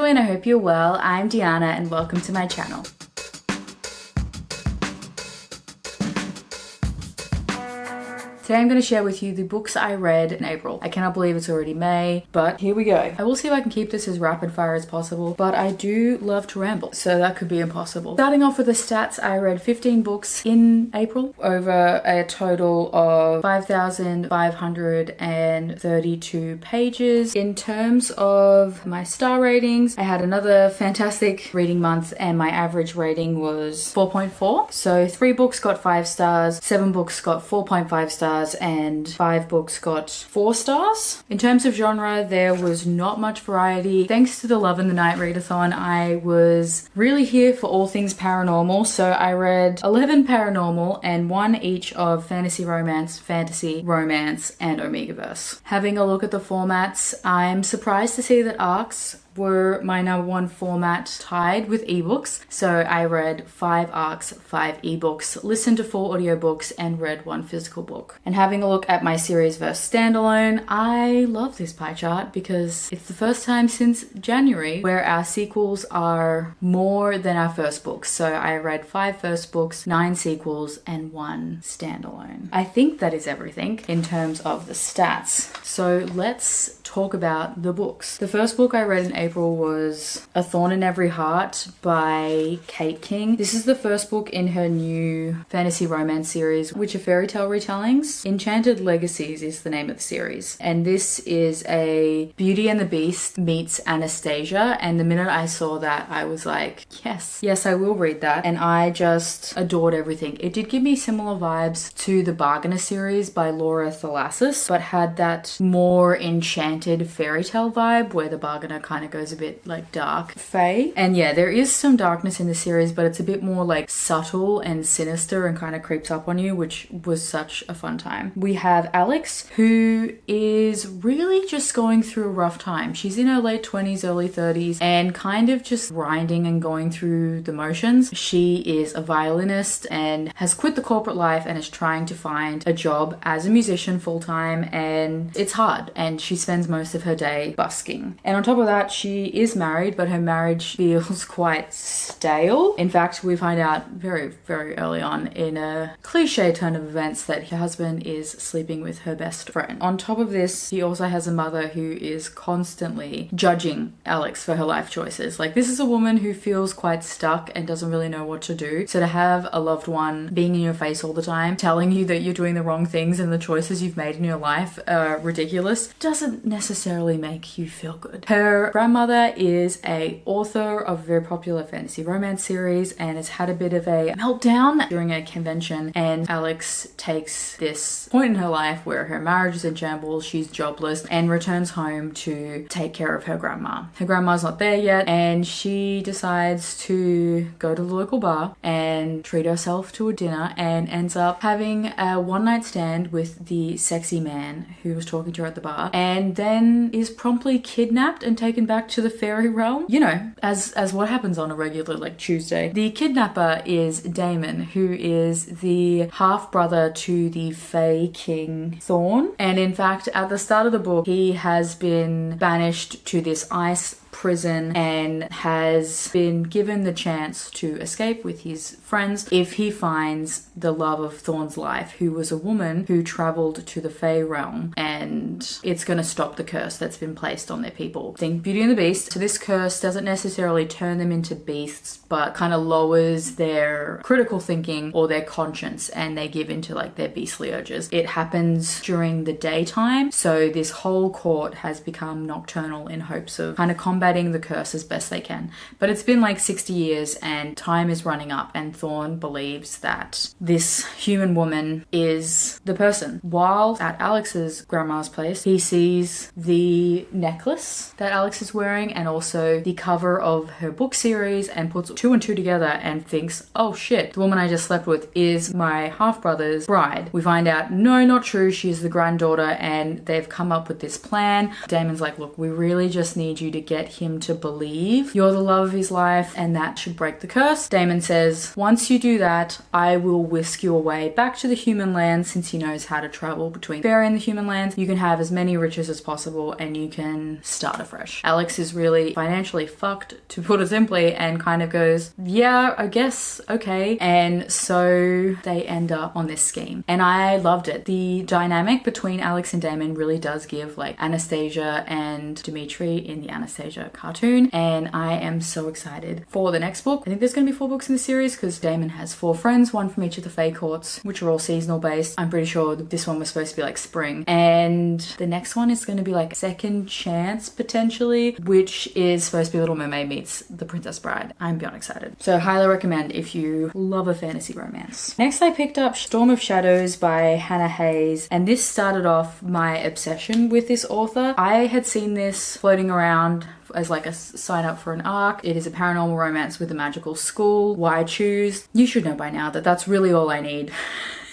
doing? I hope you're well. I'm Diana and welcome to my channel. Today I'm going to share with you the books I read in April. I cannot believe it's already May, but here we go. I will see if I can keep this as rapid fire as possible, but I do love to ramble, so that could be impossible. Starting off with the stats, I read 15 books in April over a total of 5,532 pages. In terms of my star ratings, I had another fantastic reading month and my average rating was 4.4. So 3 books got 5 stars, 7 books got 4.5 stars, and 5 books got 4 stars. In terms of genre, there was not much variety. Thanks to the Love in the Night Readathon, I was really here for all things paranormal. So I read 11 paranormal and 1 each of fantasy romance, and omegaverse. Having a look at the formats, I'm surprised to see that ARCs were my #1 format, tied with ebooks. So I read 5 ARCs, 5 ebooks, listened to 4 audiobooks, and read 1 physical book. And having a look at my series versus standalone, I love this pie chart because it's the first time since January where our sequels are more than our first books. So I read 5 first books, 9 sequels, and 1 standalone. I think that is everything in terms of the stats. So let's talk about the books. The first book I read in April was A Thorn in Every Heart by Kate King. This is the first book in her new fantasy romance series, which are fairy tale retellings. Enchanted Legacies is the name of the series. And this is a Beauty and the Beast meets Anastasia. And the minute I saw that, I was like, yes, I will read that. And I just adored everything. It did give me similar vibes to the Bargainer series by Laura Thalassis, but had that more enchanted fairy tale vibe where the Bargainer kind of goes a bit like dark fae. And yeah, there is some darkness in the series, but it's a bit more like subtle and sinister and kind of creeps up on you, which was such a fun time. We have Alex, who is really just going through a rough time. She's in her late 20s, early 30s, and kind of just grinding and going through the motions. She is a violinist and has quit the corporate life and is trying to find a job as a musician full-time, and it's hard, and she spends most of her day busking. And on top of that, she is married, but her marriage feels quite stale. In fact, we find out very, very early on in a cliche turn of events that her husband is sleeping with her best friend. On top of this, she also has a mother who is constantly judging Alex for her life choices. Like, this is a woman who feels quite stuck and doesn't really know what to do. So to have a loved one being in your face all the time, telling you that you're doing the wrong things and the choices you've made in your life are ridiculous, doesn't necessarily make you feel good. Her grandmother is a author of a very popular fantasy romance series and has had a bit of a meltdown during a convention, and Alex takes this point in her life where her marriage is in shambles, she's jobless, and returns home to take care of her grandma. Her grandma's not there yet, and she decides to go to the local bar and treat herself to a dinner, and ends up having a one-night stand with the sexy man who was talking to her at the bar, and then is promptly kidnapped and taken back to the fairy realm. You know, as what happens on a regular like Tuesday. The kidnapper is Damon, who is the half-brother to the Fae King Thorn. And in fact, at the start of the book, he has been banished to this ice prison and has been given the chance to escape with his friends if he finds the love of Thorn's life, who was a woman who traveled to the Fae realm, and it's going to stop the curse that's been placed on their people. Think Beauty and the Beast. So this curse doesn't necessarily turn them into beasts, but kind of lowers their critical thinking or their conscience, and they give into like their beastly urges. It happens during the daytime, so this whole court has become nocturnal in hopes of kind of combating the curse as best they can. But it's been like 60 years and time is running up, and Thorn believes that this human woman is the person. While at Alex's grandma's place, he sees the necklace that Alex is wearing and also the cover of her book series, and puts 2 and 2 together and thinks, oh shit, the woman I just slept with is my half-brother's bride. We find out, no, not true, she's the granddaughter, and they've come up with this plan. Damon's like, look, we really just need you to get him to believe you're the love of his life and that should break the curse. Damon says, once you do that, I will whisk you away back to the human land. Since he knows how to travel between fairy and the human lands, you can have as many riches as possible and you can start afresh. Alex is really financially fucked, to put it simply, and kind of goes, yeah, I guess, okay. And so they end up on this scheme. And I loved it. The dynamic between Alex and Damon really does give like Anastasia and Dimitri in the Anastasia cartoon. And I am so excited for the next book. I think there's going to be 4 books in the series because Damon has 4 friends, one from each of the Fae courts, which are all seasonal based. I'm pretty sure this one was supposed to be like spring. And the next one is going to be like Second Chance potentially, which is supposed to be Little Mermaid meets The Princess Bride. I'm beyond excited. So highly recommend if you love a fantasy romance. Next I picked up Storm of Shadows by Hannah Hayes, and this started off my obsession with this author. I had seen this floating around as like a sign up for an arc. It is a paranormal romance with a magical school. Why choose? You should know by now that that's really all I need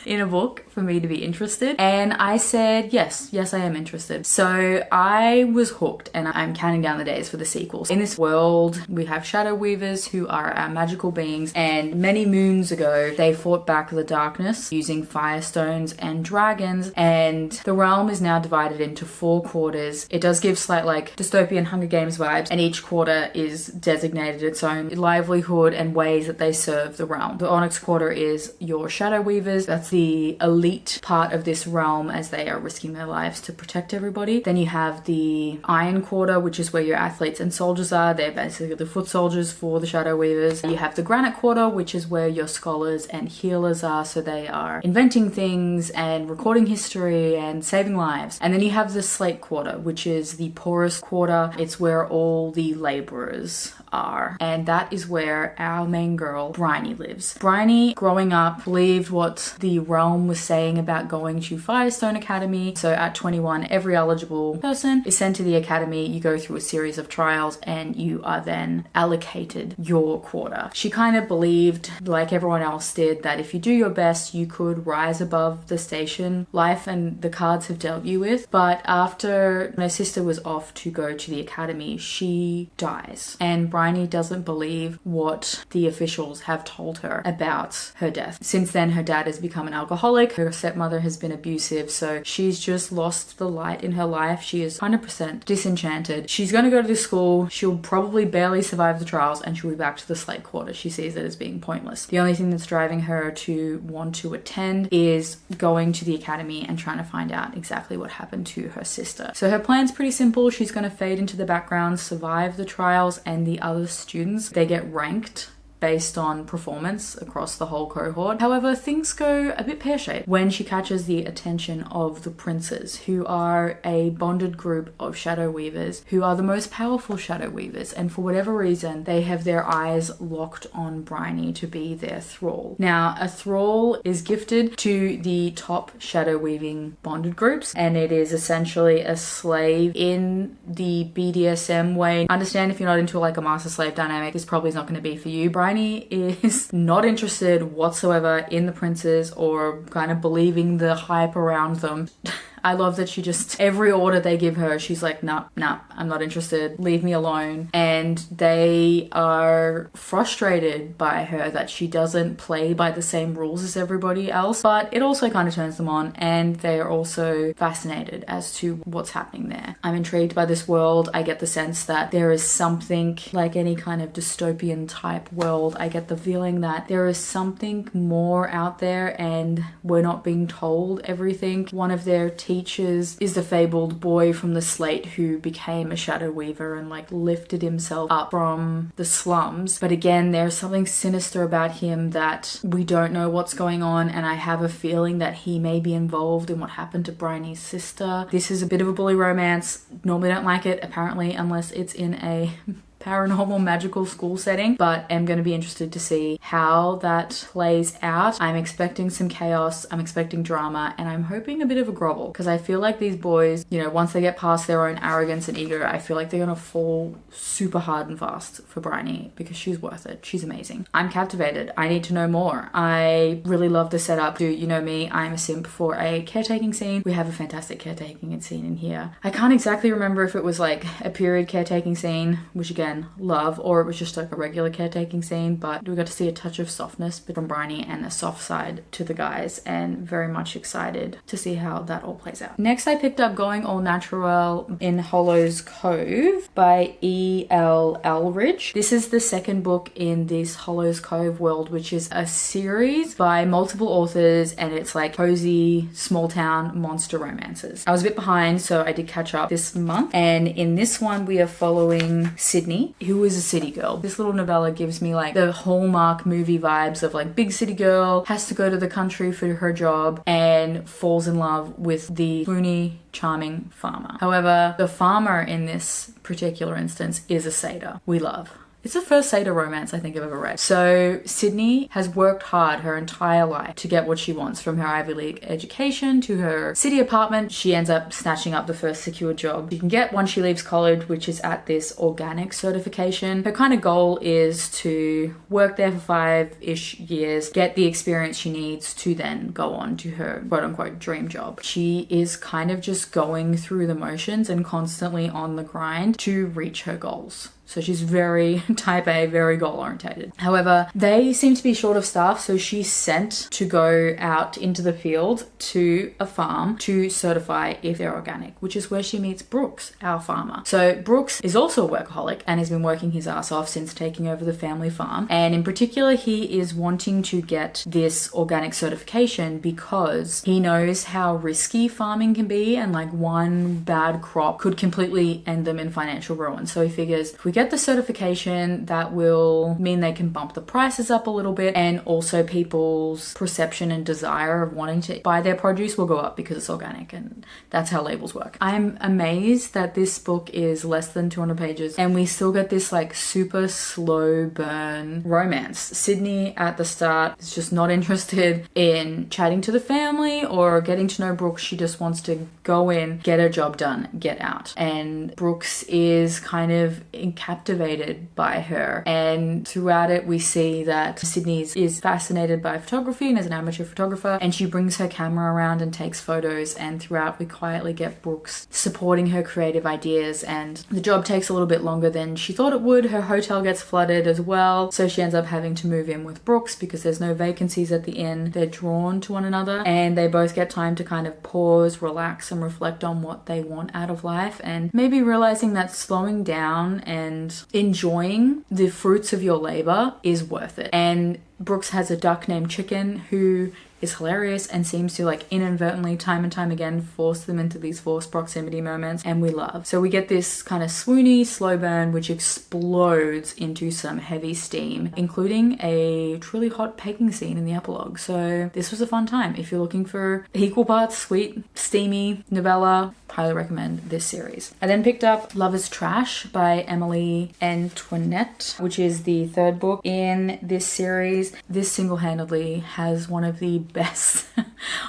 in a book for me to be interested. And I said, yes, I am interested. So I was hooked and I'm counting down the days for the sequels. In this world, we have shadow weavers who are our magical beings, and many moons ago, they fought back the darkness using firestones and dragons, and the realm is now divided into 4 quarters. It does give slight like dystopian Hunger Games vibes, and each quarter is designated its own livelihood and ways that they serve the realm. The Onyx quarter is your shadow weavers. That's the elite part of this realm as they are risking their lives to protect everybody. Then you have the Iron Quarter, which is where your athletes and soldiers are. They're basically the foot soldiers for the Shadow Weavers. You have the Granite Quarter, which is where your scholars and healers are. So they are inventing things and recording history and saving lives. And then you have the Slate Quarter, which is the Porous Quarter. It's where all the laborers are. And that is where our main girl, Bryony, lives. Bryony, growing up, believed what the realm was saying about going to Firestone Academy. So at 21, every eligible person is sent to the academy. You go through a series of trials and you are then allocated your quarter. She kind of believed, like everyone else did, that if you do your best, you could rise above the station life and the cards have dealt you with. But after her sister was off to go to the academy, she dies. And Bryony doesn't believe what the officials have told her about her death. Since then, her dad has become an alcoholic. Her stepmother has been abusive. So she's just lost the light in her life. She is 100% disenchanted. She's going to go to this school. She'll probably barely survive the trials and she'll be back to the Slate Quarter. She sees it as being pointless. The only thing that's driving her to want to attend is going to the academy and trying to find out exactly what happened to her sister. So her plan's pretty simple. She's going to fade into the background, survive the trials, and the other students, they get ranked based on performance across the whole cohort. However, things go a bit pear-shaped when she catches the attention of the princes, who are a bonded group of shadow weavers who are the most powerful shadow weavers, and for whatever reason they have their eyes locked on Bryony to be their thrall. Now, a thrall is gifted to the top shadow weaving bonded groups, and it is essentially a slave in the BDSM way. Understand, if you're not into like a master slave dynamic, this probably is not going to be for you. Bryony is not interested whatsoever in the princes or kind of believing the hype around them. I love that she just, every order they give her, she's like, nah, I'm not interested. Leave me alone. And they are frustrated by her that she doesn't play by the same rules as everybody else. But it also kind of turns them on, and they are also fascinated as to what's happening there. I'm intrigued by this world. I get the sense that there is something, like any kind of dystopian type world, I get the feeling that there is something more out there and we're not being told everything. One of their teachers is the fabled boy from the Slate who became a shadow weaver and like lifted himself up from the slums. But again, there's something sinister about him that we don't know what's going on, and I have a feeling that he may be involved in what happened to Bryony's sister. This is a bit of a bully romance. Normally don't like it, apparently, unless it's in a paranormal magical school setting, but am going to be interested to see how that plays out. I'm expecting some chaos, I'm expecting drama, and I'm hoping a bit of a grovel, because I feel like these boys, you know, once they get past their own arrogance and ego, I feel like they're going to fall super hard and fast for Bryony, because she's worth it. She's amazing. I'm captivated. I need to know more. I really love the setup. You know me, I'm a simp for a caretaking scene. We have a fantastic caretaking scene in here. I can't exactly remember if it was like a period caretaking scene, which again, love, or it was just like a regular caretaking scene, but we got to see a touch of softness from Bryony and a soft side to the guys, and very much excited to see how that all plays out. Next, I picked up Going Au Naturale in Hollow's Cove by E.L. Elridge. This is the second book in this Hollow's Cove world, which is a series by multiple authors, and it's like cozy small town monster romances. I was a bit behind, so I did catch up this month, and in this one we are following Sydney, who is a city girl. This little novella gives me like the Hallmark movie vibes of like big city girl, has to go to the country for her job, and falls in love with the swoony, charming farmer. However, the farmer in this particular instance is a satyr. We love. It's the first satyr romance I think I've ever read. So Sydney has worked hard her entire life to get what she wants, from her Ivy League education to her city apartment. She ends up snatching up the first secure job she can get once she leaves college, which is at this organic certification. Her kind of goal is to work there for 5-ish years, get the experience she needs to then go on to her quote unquote dream job. She is kind of just going through the motions and constantly on the grind to reach her goals. So she's very type A, very goal orientated. However, they seem to be short of staff, so she's sent to go out into the field to a farm to certify if they're organic, which is where she meets Brooks, our farmer. So Brooks is also a workaholic and has been working his ass off since taking over the family farm. And in particular, he is wanting to get this organic certification because he knows how risky farming can be, and like one bad crop could completely end them in financial ruin. So he figures if we get the certification, that will mean they can bump the prices up a little bit, and also people's perception and desire of wanting to buy their produce will go up because it's organic, and that's how labels work. I'm amazed that this book is less than 200 pages and we still get this like super slow burn romance. Sydney at the start is just not interested in chatting to the family or getting to know Brooks. She just wants to go in, get her job done, get out. And Brooks is kind of captivated by her, and throughout it we see that Sydney is fascinated by photography and is an amateur photographer, and she brings her camera around and takes photos, and throughout we quietly get Brooks supporting her creative ideas. And the job takes a little bit longer than she thought it would. Her hotel gets flooded as well, so she ends up having to move in with Brooks because there's no vacancies at the inn. They're drawn to one another, and they both get time to kind of pause, relax, and reflect on what they want out of life, and maybe realizing that slowing down and enjoying the fruits of your labor is worth it. And Brooks has a duck named Chicken who is hilarious and seems to like inadvertently time and time again force them into these forced proximity moments, and we love. So we get this kind of swoony slow burn which explodes into some heavy steam, including a truly hot pegging scene in the epilogue. So this was a fun time. If you're looking for equal parts sweet, steamy novella, highly recommend this series. I then picked up Love is Trash by Emily Antoinette, which is the third book in this series. This single-handedly has one of the best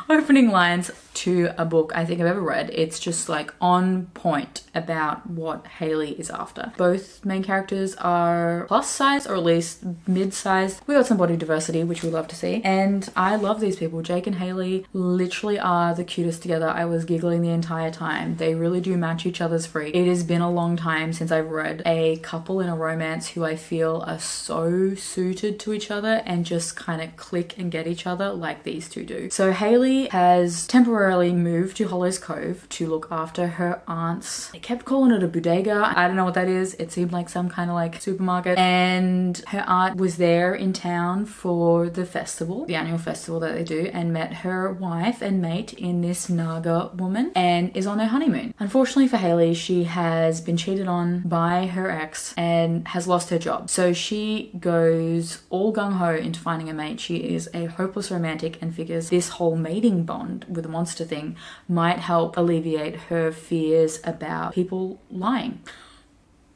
opening lines to a book I think I've ever read. It's just like on point about what Haley is after. Both main characters are plus size, or at least mid-sized. We got some body diversity, which we love to see, and I love these people. Jake and Haley literally are the cutest together. I was giggling the entire time. They really do match each other's freak. It has been a long time since I've read a couple in a romance who I feel are so suited to each other and just kind of click and get each other like these two do. So Haley has temporarily moved to Hollow's Cove to look after her aunt's, they kept calling it a bodega. I don't know what that is. It seemed like some kind of like supermarket. And her aunt was there in town for the festival, the annual festival that they do, and met her wife and mate in this Naga woman and is on her honeymoon. Unfortunately for Haley, she has been cheated on by her ex and has lost her job. So she goes all gung-ho into finding a mate. She is a hopeless romantic and figures this whole mating bond with a monster thing might help alleviate her fears about people lying.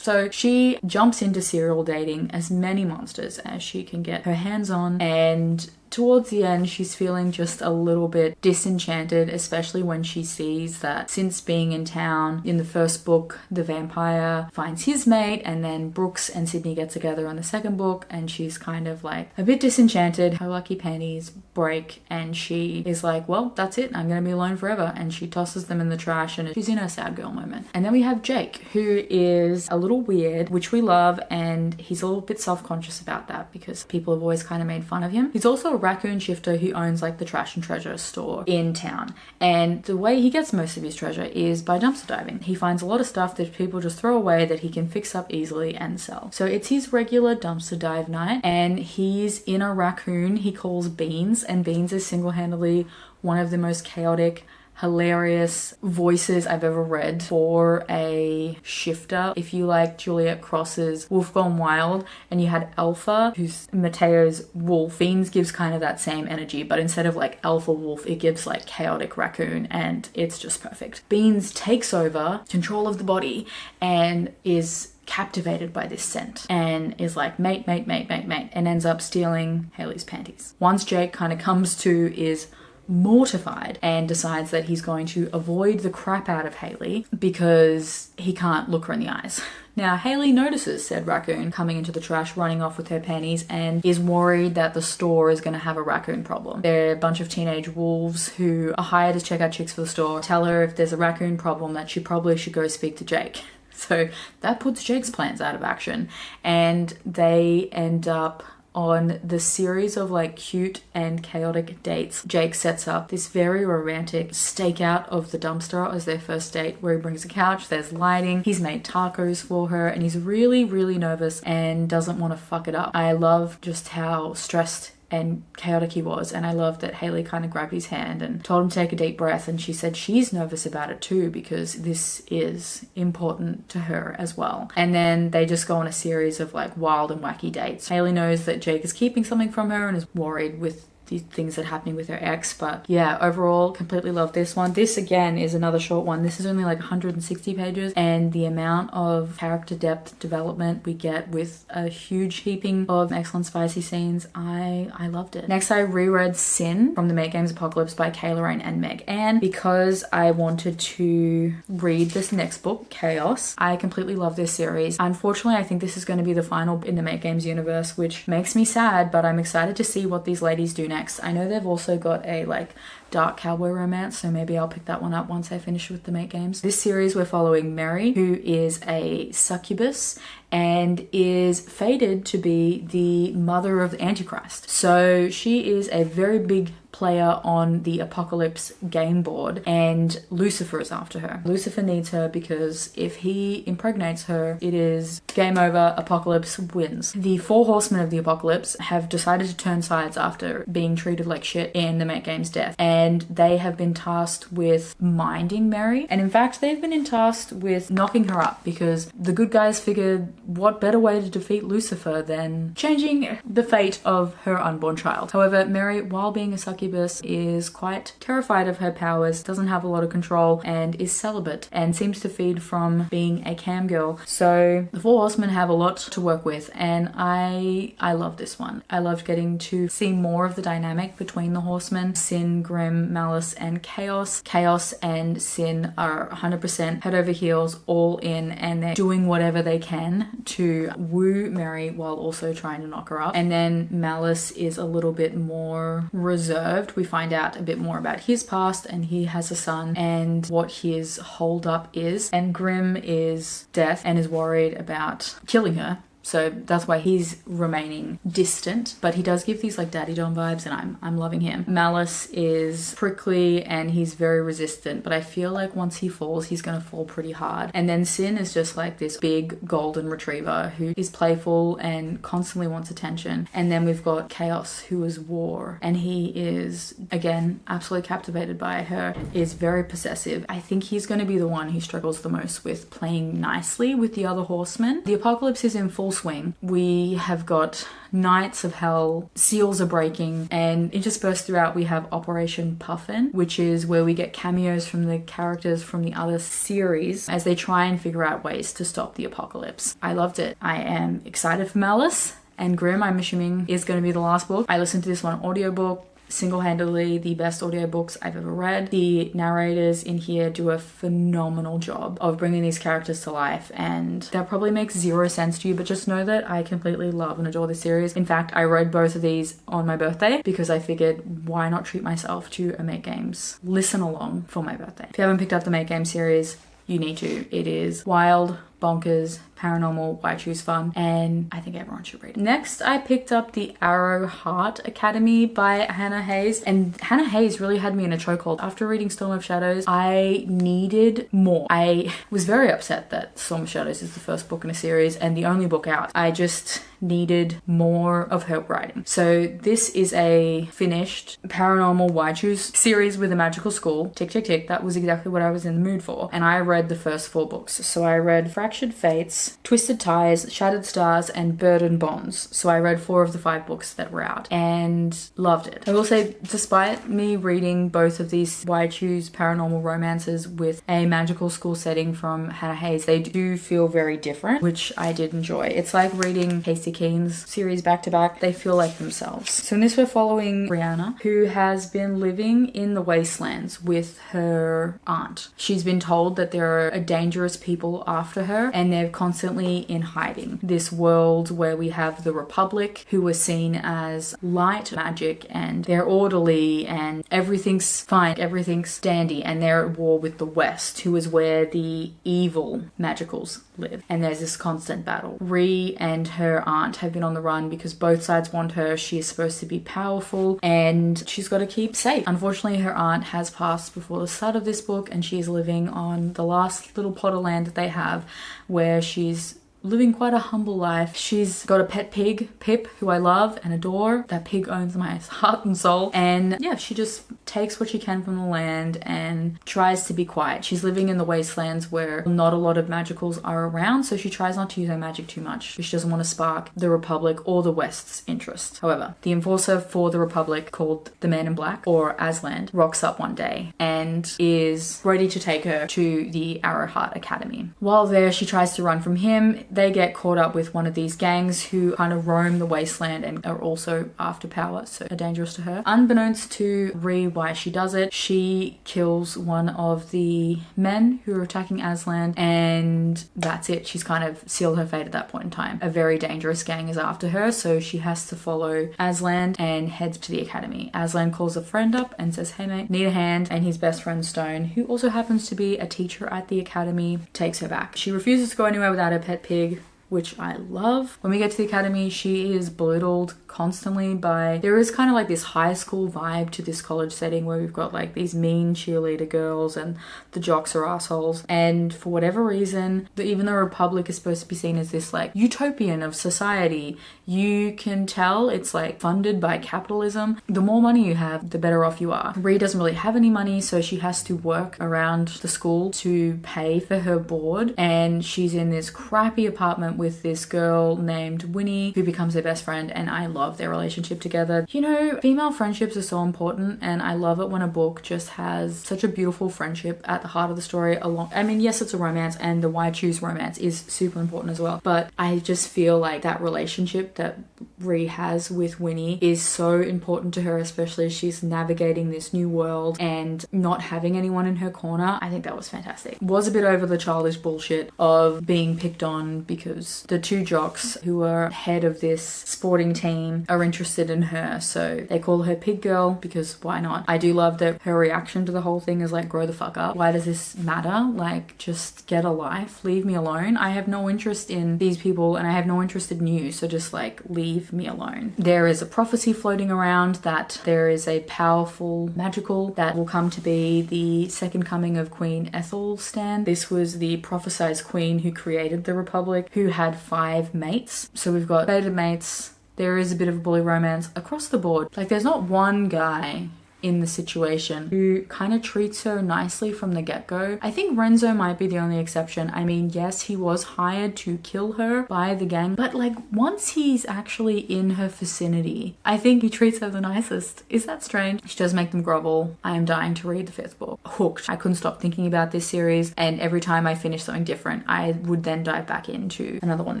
So she jumps into serial dating as many monsters as she can get her hands on, and towards the end, she's feeling just a little bit disenchanted, especially when she sees that since being in town, in the first book, the vampire finds his mate, and then Brooks and Sydney get together in the second book, and she's kind of like a bit disenchanted. Her lucky panties break, and she is like, well, that's it. I'm going to be alone forever. And she tosses them in the trash, and she's in her sad girl moment. And then we have Jake, who is a little weird, which we love, and he's a little bit self-conscious about that because people have always kind of made fun of him. He's also a raccoon shifter who owns like the trash and treasure store in town, and the way he gets most of his treasure is by dumpster diving. He finds a lot of stuff that people just throw away that he can fix up easily and sell. So it's his regular dumpster dive night, and he's in a raccoon he calls Beans, and Beans is single-handedly one of the most chaotic, hilarious voices I've ever read for a shifter. If you like Juliet Cross's Wolf Gone Wild and you had Alpha, who's Mateo's wolf, Beans gives kind of that same energy, but instead of like alpha wolf, it gives like chaotic raccoon, and it's just perfect. Beans takes over control of the body and is captivated by this scent and is like mate, and ends up stealing Hayley's panties. Once Jake kind of comes to, is mortified and decides that he's going to avoid the crap out of Hayley because he can't look her in the eyes. Now, Hayley notices said raccoon coming into the trash, running off with her panties, and is worried that the store is going to have a raccoon problem. They're a bunch of teenage wolves who are hired to check out chicks for the store, tell her if there's a raccoon problem that she probably should go speak to Jake. So that puts Jake's plans out of action, and they end up on the series of like cute and chaotic dates. Jake sets up this very romantic stakeout of the dumpster as their first date, where he brings a couch, there's lighting, he's made tacos for her, and he's really, really nervous and doesn't want to fuck it up. I love just how stressed and chaotic he was, and I love that Hayley kind of grabbed his hand and told him to take a deep breath, and she said she's nervous about it too because this is important to her as well. And then they just go on a series of like wild and wacky dates. Hayley knows that Jake is keeping something from her and is worried with the things that are happening with her ex, but yeah, overall completely love this one. This again is another short one. This is only like 160 pages, and the amount of character depth development we get with a huge heaping of excellent spicy scenes, I loved it. Next, I reread Sin from the Make Games Apocalypse by Kay Lorraine and Meg Ann because I wanted to read this next book, Chaos. I completely love this series. Unfortunately, I think this is going to be the final in the Make Games universe, which makes me sad, but I'm excited to see what these ladies do next. I know they've also got a like dark cowboy romance, so maybe I'll pick that one up once I finish with the Make Games. This series we're following Mary, who is a succubus and is fated to be the mother of the Antichrist. So she is a very big player on the Apocalypse game board, and Lucifer is after her. Lucifer needs her because if he impregnates her, it is game over, Apocalypse wins. The four horsemen of the Apocalypse have decided to turn sides after being treated like shit in the Make Games death, and they have been tasked with minding Mary, and in fact they've been tasked with knocking her up because the good guys figured what better way to defeat Lucifer than changing the fate of her unborn child. However, Mary, while being a succubus, is quite terrified of her powers, doesn't have a lot of control, and is celibate, and seems to feed from being a cam girl. So the four horsemen have a lot to work with, and I love this one. I loved getting to see more of the dynamic between the horsemen. Sin, Grim, Malice, and Chaos. Chaos and Sin are 100% head over heels, all in, and they're doing whatever they can to woo Mary while also trying to knock her up. And then Malice is a little bit more reserved. We find out a bit more about his past, and he has a son and what his hold up is. And Grim is death and is worried about killing her. So that's why he's remaining distant, but he does give these like Daddy Don vibes, and I'm loving him. Malice is prickly and he's very resistant, but I feel like once he falls, he's gonna fall pretty hard. And then Sin is just like this big golden retriever who is playful and constantly wants attention. And then we've got Chaos, who is war, and he is again absolutely captivated by her, is very possessive. I think he's gonna be the one who struggles the most with playing nicely with the other horsemen. The Apocalypse is in full full swing. We have got Knights of Hell, Seals are breaking, and interspersed throughout we have Operation Puffin, which is where we get cameos from the characters from the other series as they try and figure out ways to stop the apocalypse. I loved it. I am excited for Malice and Grimm. I'm assuming is going to be the last book. I listened to this one audiobook. Single-handedly the best audiobooks I've ever read. The narrators in here do a phenomenal job of bringing these characters to life, and that probably makes zero sense to you, but just know that I completely love and adore this series. In fact, I read both of these on my birthday because I figured why not treat myself to a Make Games listen along for my birthday. If you haven't picked up the Make Games series, you need to. It is wild, bonkers, paranormal, why choose fun, and I think everyone should read it. Next, I picked up the Hart Academy by Hannah Hayes, and Hannah Hayes really had me in a chokehold. After reading Storm of Shadows, I needed more. I was very upset that Storm of Shadows is the first book in a series and the only book out. I just needed more of her writing. So this is a finished paranormal why choose series with a magical school. Tick, tick, tick. That was exactly what I was in the mood for. And I read the first 4 books. So I read Fractured Fates, Twisted Ties, Shattered Stars, and Burden Bonds. So I read 4 of the 5 books that were out and loved it. I will say, despite me reading both of these why choose paranormal romances with a magical school setting from Hannah Hayes, they do feel very different, which I did enjoy. It's like reading Casey Keen's series back to back. They feel like themselves. So in this we're following Brianna, who has been living in the wastelands with her aunt. She's been told that there are dangerous people after her and they're constantly in hiding. This world where we have the Republic, who are seen as light magic and they're orderly and everything's fine, everything's dandy, and they're at war with the West, who is where the evil magicals live. And there's this constant battle. Ree and her aunt have been on the run because both sides want her. She is supposed to be powerful and she's got to keep safe. Unfortunately, her aunt has passed before the start of this book and she's living on the last little plot of land that they have, where she's living quite a humble life. She's got a pet pig, Pip, who I love and adore. That pig owns my heart and soul. And yeah, she just takes what she can from the land and tries to be quiet. She's living in the wastelands where not a lot of magicals are around, so she tries not to use her magic too much. She doesn't want to spark the Republic or the West's interest. However, the enforcer for the Republic, called the Man in Black, or Aslan, rocks up one day and is ready to take her to the Arrowheart Academy. While there, she tries to run from him. They get caught up with one of these gangs who kind of roam the wasteland and are also after power, so are dangerous to her. Unbeknownst to Ree why she does it, she kills one of the men who are attacking Aslan, and that's it. She's kind of sealed her fate at that point in time. A very dangerous gang is after her, so she has to follow Aslan and heads to the academy. Aslan calls a friend up and says, "Hey mate, need a hand?" And his best friend Stone, who also happens to be a teacher at the academy, takes her back. She refuses to go anywhere without her pet pig, which I love. When we get to the academy, she is belittled constantly by, there is kind of like this high school vibe to this college setting where we've got like these mean cheerleader girls and the jocks are assholes. And for whatever reason, even the Republic is supposed to be seen as this like utopian of society. You can tell it's like funded by capitalism. The more money you have, the better off you are. Ree doesn't really have any money, so she has to work around the school to pay for her board. And she's in this crappy apartment with this girl named Winnie, who becomes her best friend, and I love their relationship together. You know, female friendships are so important, and I love it when a book just has such a beautiful friendship at the heart of the story. I mean, yes, it's a romance, and the why choose romance is super important as well, but I just feel like that relationship that Ree has with Winnie is so important to her, especially as she's navigating this new world and not having anyone in her corner. I think that was fantastic. Was a bit over the childish bullshit of being picked on because the 2 jocks who are head of this sporting team are interested in her, so they call her Pig Girl because why not? I do love that her reaction to the whole thing is like, grow the fuck up. Why does this matter? Like, just get a life. Leave me alone. I have no interest in these people and I have no interest in you, so just like leave me alone. There is a prophecy floating around that there is a powerful magical that will come to be the second coming of Queen Ethelstan. This was the prophesized queen who created the Republic, who had 5 mates. So we've got fated mates. There is a bit of a bully romance across the board. Like, there's not one guy in the situation who kind of treats her nicely from the get-go. I think Renzo might be the only exception. I mean, yes, he was hired to kill her by the gang, but like once he's actually in her vicinity, I think he treats her the nicest. Is that strange? She does make them grovel. I am dying to read the 5th book. Hooked. I couldn't stop thinking about this series, and every time I finish something different, I would then dive back into another one of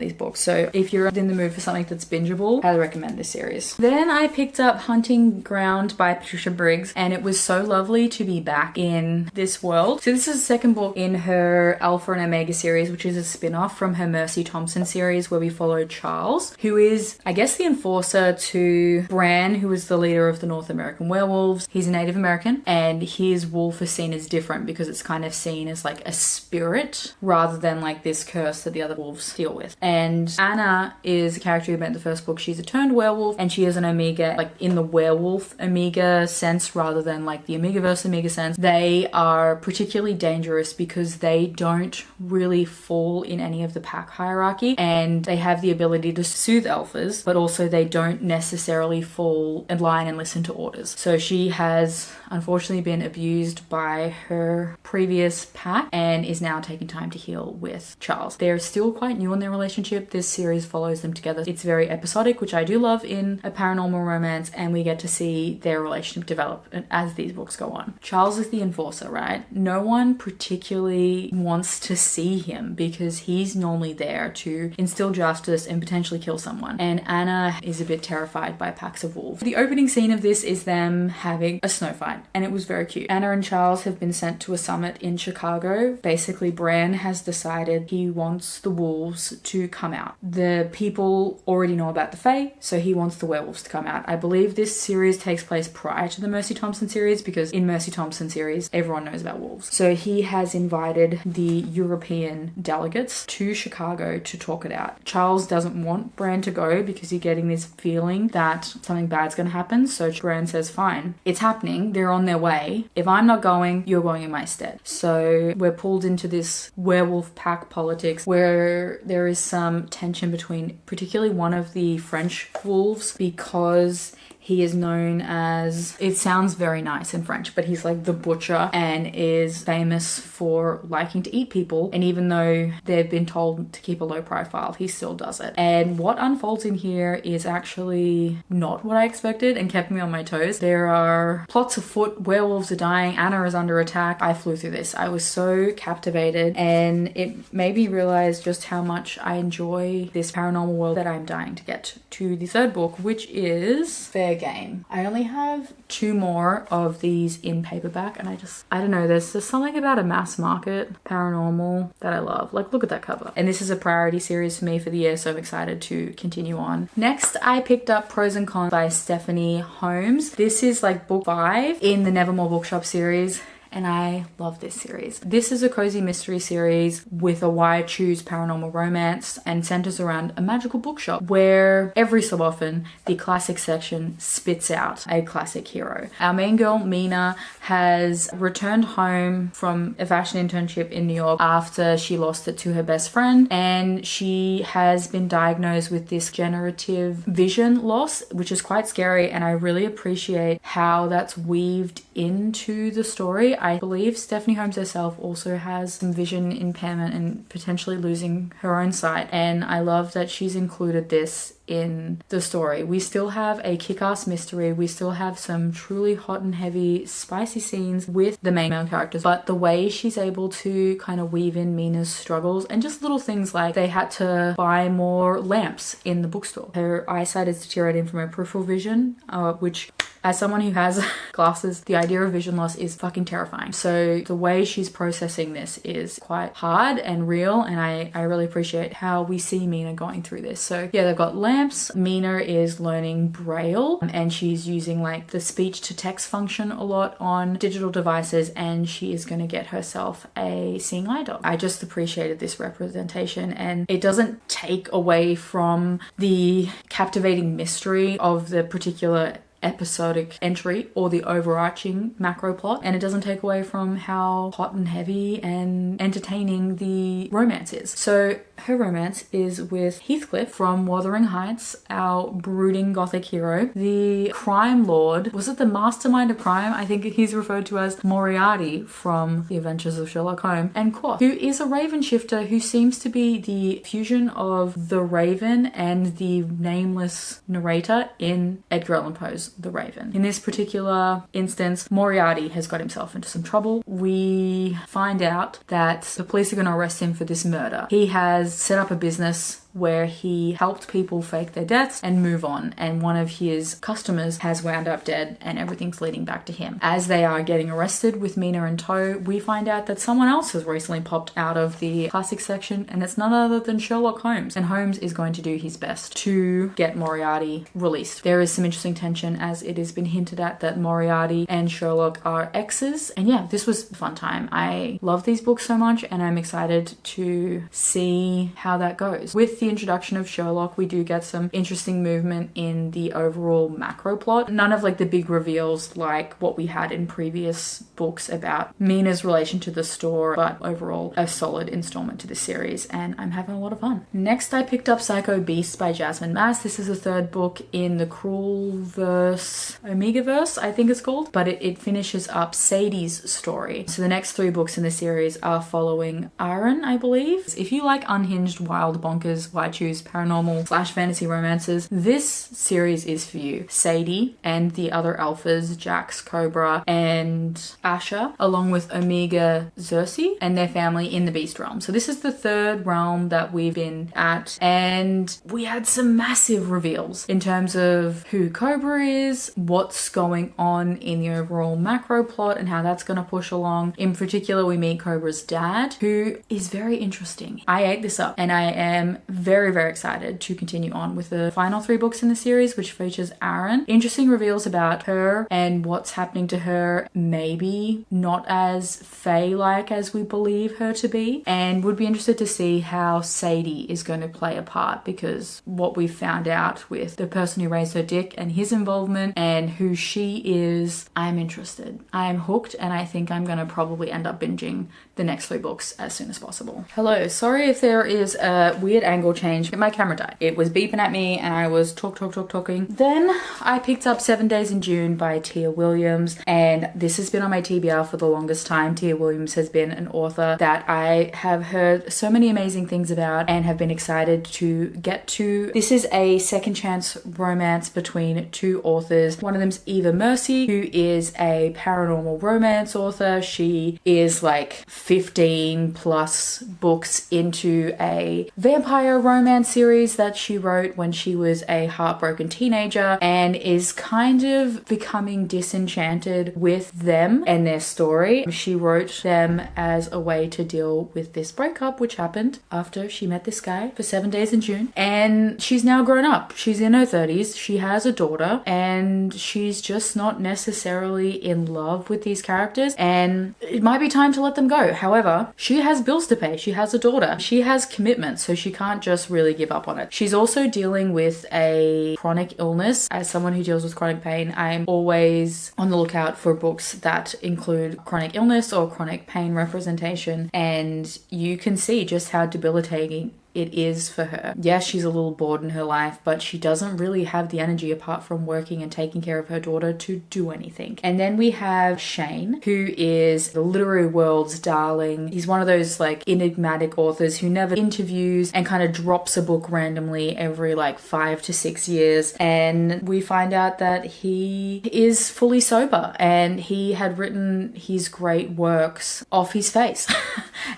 these books. So if you're in the mood for something that's bingeable, I highly recommend this series. Then I picked up Hunting Ground by Patricia Briggs, and it was so lovely to be back in this world. So this is the second book in her Alpha and Omega series, which is a spin-off from her Mercy Thompson series, where we follow Charles, who is, I guess, the enforcer to Bran, who is the leader of the North American werewolves. He's a Native American, and his wolf is seen as different because it's kind of seen as like a spirit rather than like this curse that the other wolves deal with. And Anna is a character who met in the first book. She's a turned werewolf, and she is an Omega, like in the werewolf Omega sense rather than like the omegaverse Omega sense. They are particularly dangerous because they don't really fall in any of the pack hierarchy, and they have the ability to soothe alphas, but also they don't necessarily fall in line and listen to orders. So she has unfortunately been abused by her previous pack and is now taking time to heal with Charles. They're still quite new in their relationship. This series follows them together. It's very episodic, which I do love in a paranormal romance, and we get to see their relationship develop as these books go on. Charles is the enforcer, right? No one particularly wants to see him because he's normally there to instill justice and potentially kill someone. And Anna is a bit terrified by packs of wolves. The opening scene of this is them having a snow fight, and it was very cute. Anna and Charles have been sent to a summit in Chicago. Basically, Bran has decided he wants the wolves to come out. The people already know about the Fae, so he wants the werewolves to come out. I believe this series takes place prior to the Mercy Thompson series, because in Mercy Thompson series, everyone knows about wolves. So he has invited the European delegates to Chicago to talk it out. Charles doesn't want Bran to go because he's getting this feeling that something bad's going to happen. So Bran says, fine, it's happening. They're on their way. If I'm not going, you're going in my stead. So we're pulled into this werewolf pack politics where there is some tension between particularly one of the French wolves, because he is known as, it sounds very nice in French, but he's like the butcher and is famous for liking to eat people. And even though they've been told to keep a low profile, he still does it. And what unfolds in here is actually not what I expected and kept me on my toes. There are plots afoot, werewolves are dying, Anna is under attack. I flew through this. I was so captivated, and it made me realize just how much I enjoy this paranormal world that I'm dying to get to the third book, which is Fair Game. I only have 2 more of these in paperback, and I don't know, there's just something about a mass market paranormal that I love. Like, look at that cover. And this is a priority series for me for the year, so I'm excited to continue on. Next, I picked up Pros and Cons by Stephanie Holmes. This is like book 5 in the Nevermore Bookshop series, and I love this series. This is a cozy mystery series with a why choose paranormal romance, and centers around a magical bookshop where every so often the classic section spits out a classic hero. Our main girl, Mina, has returned home from a fashion internship in New York after she lost it to her best friend, and she has been diagnosed with this degenerative vision loss, which is quite scary, and I really appreciate how that's weaved into the story. I believe Stephanie Holmes herself also has some vision impairment and potentially losing her own sight, and I love that she's included this in the story. We still have a kick-ass mystery, we still have some truly hot and heavy spicy scenes with the main male characters, but the way she's able to kind of weave in Mina's struggles and just little things like they had to buy more lamps in the bookstore. Her eyesight is deteriorating from her peripheral vision, which, as someone who has glasses, the idea of vision loss is fucking terrifying. So the way she's processing this is quite hard and real, and I really appreciate how we see Mina going through this. So yeah, they've got lamps. Mina is learning Braille, and she's using like the speech to text function a lot on digital devices, and she is going to get herself a seeing eye dog. I just appreciated this representation, and it doesn't take away from the captivating mystery of the particular episodic entry or the overarching macro plot, and it doesn't take away from how hot and heavy and entertaining the romance is. So her romance is with Heathcliff from Wuthering Heights, our brooding gothic hero, the crime lord. Was it the mastermind of crime? I think he's referred to as Moriarty from The Adventures of Sherlock Holmes, and Quoth, who is a raven shifter who seems to be the fusion of the Raven and the nameless narrator in Edgar Allan Poe's The Raven. In this particular instance, Moriarty has got himself into some trouble. We find out that the police are going to arrest him for this murder. He has set up a business where he helped people fake their deaths and move on, and one of his customers has wound up dead and everything's leading back to him. As they are getting arrested with Mina in tow, we find out that someone else has recently popped out of the classic section, and it's none other than Sherlock Holmes, and Holmes is going to do his best to get Moriarty released. There is some interesting tension, as it has been hinted at that Moriarty and Sherlock are exes, and yeah, this was a fun time. I love these books so much, and I'm excited to see how that goes. With the introduction of Sherlock, we do get some interesting movement in the overall macro plot. None of like the big reveals like what we had in previous books about Mina's relation to the store, but overall a solid installment to the series, and I'm having a lot of fun. Next, I picked up Psycho Beasts by Jasmine Mass. This is the third book in the Cruelverse, omegaverse, I think it's called, but it finishes up Sadie's story. So the next 3 books in the series are following Aaron, I believe. If you like unhinged, wild, bonkers, why choose paranormal / fantasy romances, this series is for you. Sadie and the other alphas, Jax, Cobra, and Asha, along with Omega Xerxes and their family in the Beast Realm. So this is the 3rd realm that we've been at, and we had some massive reveals in terms of who Cobra is, what's going on in the overall macro plot, and how that's going to push along. In particular, we meet Cobra's dad, who is very interesting. I ate this up, and I am very, very excited to continue on with the final 3 books in the series, which features Aaron. Interesting reveals about her and what's happening to her, maybe not as Fae-like as we believe her to be, and would be interested to see how Sadie is going to play a part, because what we've found out with the person who raised her dick and his involvement and who she is, I'm interested. I'm hooked, and I think I'm going to probably end up binging the next 3 books as soon as possible. Hello, sorry if there is a weird angle change. My camera died. It was beeping at me and I was talking. Then I picked up 7 Days in June by Tia Williams, and this has been on my TBR for the longest time. Tia Williams has been an author that I have heard so many amazing things about and have been excited to get to. This is a second chance romance between 2 authors. One of them's Eva Mercy, who is a paranormal romance author. She is like 15 plus books into a vampire romance series that she wrote when she was a heartbroken teenager, and is kind of becoming disenchanted with them and their story. She wrote them as a way to deal with this breakup, which happened after she met this guy for 7 Days in June, and she's now grown up. She's in her 30s, she has a daughter, and she's just not necessarily in love with these characters, and it might be time to let them go. However, she has bills to pay, she has a daughter, she has commitments, so she can't just really give up on it. She's also dealing with a chronic illness. As someone who deals with chronic pain, I'm always on the lookout for books that include chronic illness or chronic pain representation, and you can see just how debilitating it is for her. Yes, she's a little bored in her life, but she doesn't really have the energy apart from working and taking care of her daughter to do anything. And then we have Shane, who is the literary world's darling. He's one of those like enigmatic authors who never interviews and kind of drops a book randomly every like 5 to 6 years. And we find out that he is fully sober and he had written his great works off his face.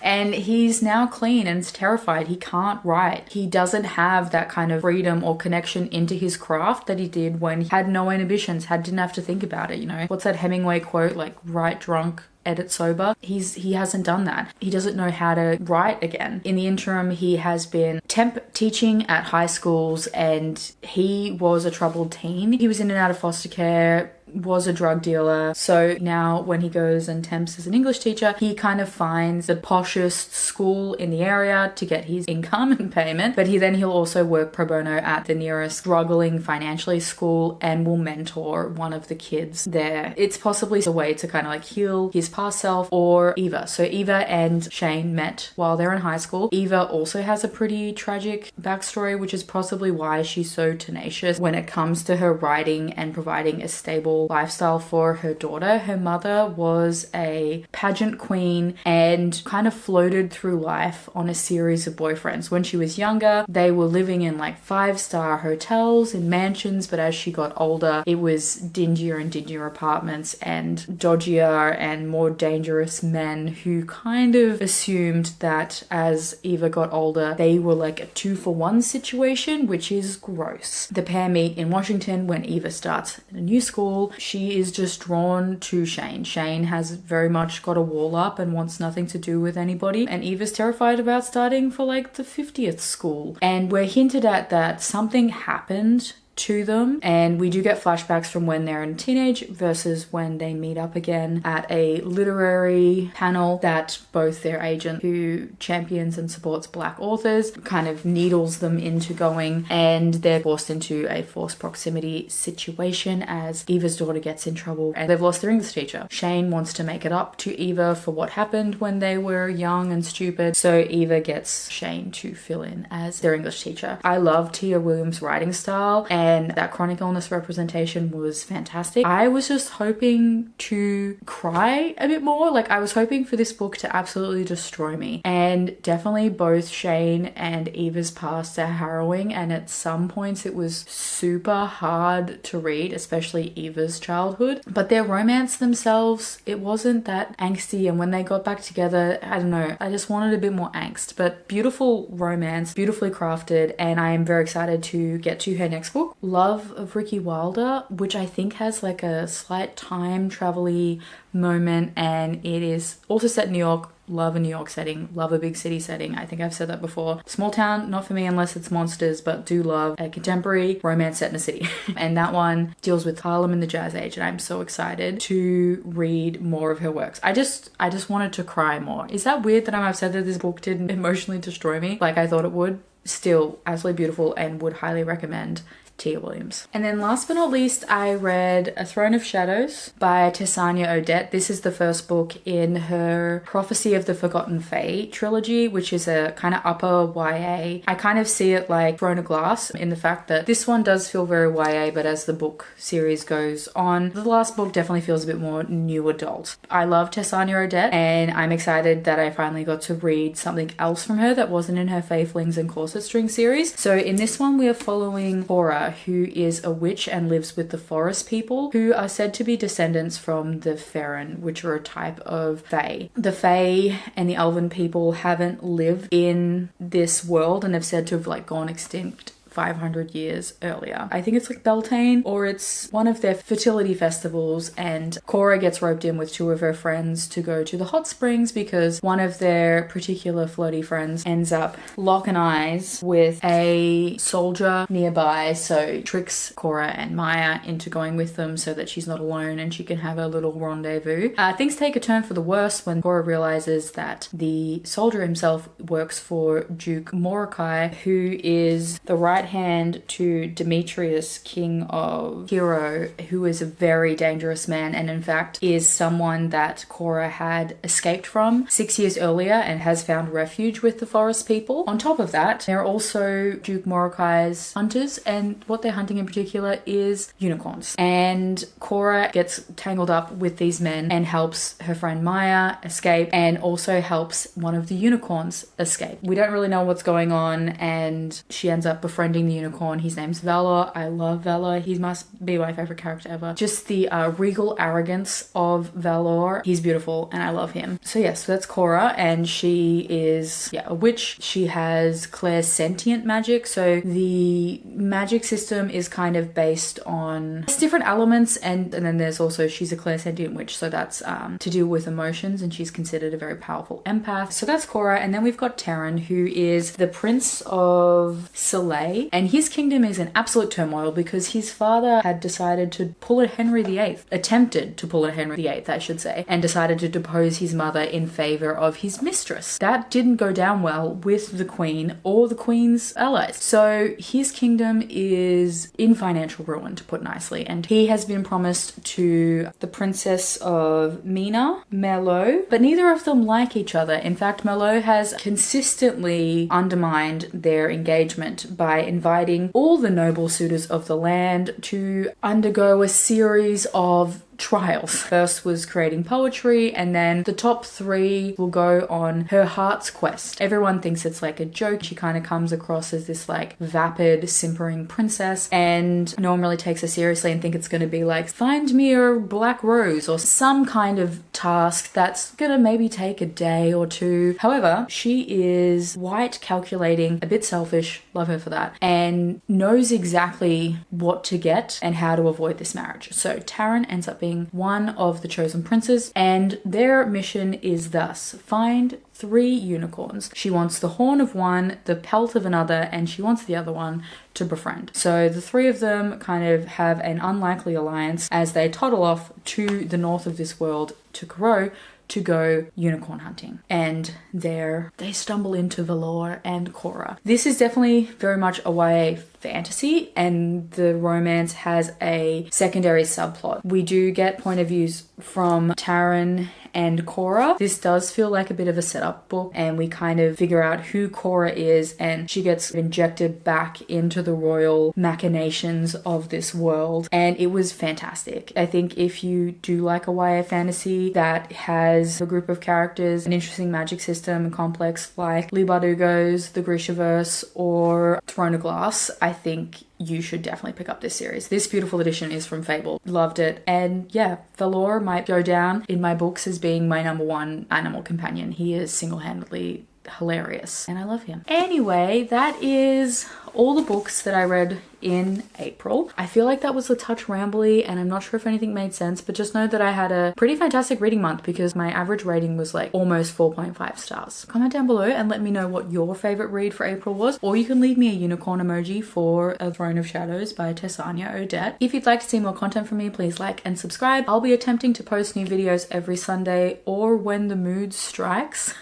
And he's now clean and is terrified. He can't write. He doesn't have that kind of freedom or connection into his craft that he did when he had no inhibitions, didn't have to think about it, you know? What's that Hemingway quote, like, write drunk, edit sober? He hasn't done that. He doesn't know how to write again. In the interim, he has been temp teaching at high schools, and he was a troubled teen. He was in and out of foster care, was a drug dealer. So now when he goes and temps as an English teacher, he kind of finds the poshest school in the area to get his income and payment. But he'll also work pro bono at the nearest struggling financially school and will mentor one of the kids there. It's possibly a way to kind of like heal his past self. Or Eva. So Eva and Shane met while they're in high school. Eva also has a pretty tragic backstory, which is possibly why she's so tenacious when it comes to her writing and providing a stable lifestyle for her daughter. Her mother was a pageant queen and kind of floated through life on a series of boyfriends. When she was younger, they were living in like 5-star hotels and mansions, but as she got older, it was dingier and dingier apartments and dodgier and more dangerous men who kind of assumed that as Eva got older, they were like a 2-for-1 situation, which is gross. The pair meet in Washington when Eva starts a new school. She is just drawn to Shane. Shane has very much got a wall up and wants nothing to do with anybody, and Eva's terrified about starting for like the 50th school. And we're hinted at that something happened to them, and we do get flashbacks from when they're in teenage versus when they meet up again at a literary panel that both their agent, who champions and supports Black authors, kind of needles them into going, and they're forced into a forced proximity situation as Eva's daughter gets in trouble and they've lost their English teacher. Shane wants to make it up to Eva for what happened when they were young and stupid, so Eva gets Shane to fill in as their English teacher. I love Tia Williams' writing style, and that chronic illness representation was fantastic. I was just hoping to cry a bit more. Like, I was hoping for this book to absolutely destroy me. And definitely both Shane and Eva's past are harrowing, and at some points it was super hard to read, especially Eva's childhood. But their romance themselves, it wasn't that angsty, and when they got back together, I don't know, I just wanted a bit more angst. But beautiful romance, beautifully crafted, and I am very excited to get to her next book, Love of Ricky Wilder, which I think has like a slight time travel-y moment, and it is also set in New York. Love a New York setting, love a big city setting. I think I've said that before. Small town, not for me unless it's monsters, but do love a contemporary romance set in a city. And that one deals with Harlem in the Jazz Age, and I'm so excited to read more of her works. I just wanted to cry more. Is that weird that I'm upset that this book didn't emotionally destroy me like I thought it would? Still, absolutely beautiful, and would highly recommend Tia Williams. And then last but not least, I read A Throne of Shadows by Tessania Odette. This is the first book in her Prophecy of the Forgotten Fae trilogy, which is a kind of upper YA. I kind of see it like Throne of Glass in the fact that this one does feel very YA, but as the book series goes on, the last book definitely feels a bit more new adult. I love Tessania Odette, and I'm excited that I finally got to read something else from her that wasn't in her Fae Flings and Corset String series. So in this one, we are following Cora, who is a witch and lives with the forest people, who are said to be descendants from the Farron, which are a type of Fae. The Fae and the Elven people haven't lived in this world and have said to have like gone extinct 500 years earlier. I think it's like Beltane, or it's one of their fertility festivals, and Cora gets roped in with 2 of her friends to go to the hot springs because one of their particular flirty friends ends up locking eyes with a soldier nearby, so tricks Cora and Maya into going with them so that she's not alone and she can have a little rendezvous. Things take a turn for the worse when Cora realizes that the soldier himself works for Duke Mordecai, who is the right hand to Demetrius, king of Hero, who is a very dangerous man, and in fact is someone that Cora had escaped from 6 years earlier and has found refuge with the forest people. On top of that, there are also Duke Mordecai's hunters, and what they're hunting in particular is unicorns. And Cora gets tangled up with these men and helps her friend Maya escape, and also helps one of the unicorns escape. We don't really know what's going on, and she ends up befriending the unicorn. His name's Valor. I love Valor. He must be my favorite character ever. Just the regal arrogance of Valor. He's beautiful and I love him. So yes, so that's Cora, and she is a witch. She has clairsentient magic. So the magic system is kind of based on different elements, and then there's also, she's a clairsentient witch, so that's to do with emotions, and she's considered a very powerful empath. So that's Cora, and then we've got Terran, who is the prince of Soleil, family, and his kingdom is in absolute turmoil because his father had decided to pull a Henry VIII, attempted to pull a Henry VIII, I should say, and decided to depose his mother in favor of his mistress. That didn't go down well with the Queen or the Queen's allies. So his kingdom is in financial ruin, to put nicely, and he has been promised to the Princess of Mina, Merlot, but neither of them like each other. In fact, Merlot has consistently undermined their engagement by inviting all the noble suitors of the land to undergo a series of trials. First was creating poetry, and then the top 3 will go on her heart's quest. Everyone thinks it's like a joke. She kind of comes across as this like vapid, simpering princess, and no one really takes her seriously and think it's going to be like, find me a black rose or some kind of task that's gonna maybe take a day or 2. However, she is white, calculating, a bit selfish, love her for that, and knows exactly what to get and how to avoid this marriage. So Taryn ends up being one of the chosen princes, and their mission is thus: find 3 unicorns. She wants the horn of one, the pelt of another, and she wants the other one to befriend. So the 3 of them kind of have an unlikely alliance as they toddle off to the north of this world, to Karo, to go unicorn hunting. And there they stumble into Valor and Cora. This is definitely very much a YA fantasy, and the romance has a secondary subplot. We do get point of views from Taryn and Cora. This does feel like a bit of a setup book, and we kind of figure out who Cora is, and she gets injected back into the royal machinations of this world, and it was fantastic. I think if you do like a YA fantasy that has a group of characters, an interesting magic system, and complex like Lee Bardugo's The Grishaverse or Throne of Glass, I think you should definitely pick up this series. This beautiful edition is from Fable. Loved it. And yeah, Valor might go down in my books as being my #1 animal companion. He is single-handedly hilarious, and I love him. Anyway, that is all the books that I read in April. I feel like that was a touch rambly, and I'm not sure if anything made sense, but just know that I had a pretty fantastic reading month because my average rating was like almost 4.5 stars. Comment down below and let me know what your favorite read for April was, or you can leave me a unicorn emoji for A Throne of Shadows by Tessania Odette. If you'd like to see more content from me, please like and subscribe. I'll be attempting to post new videos every Sunday or when the mood strikes.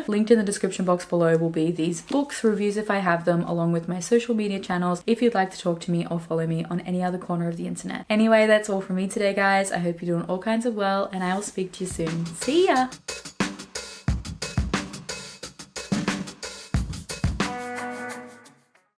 Linked in the description box below will be these books, reviews if I have them, along with my social media channels if you'd like to talk to me or follow me on any other corner of the internet. Anyway, that's all from me today, guys. I hope you're doing all kinds of well, and I will speak to you soon. See ya!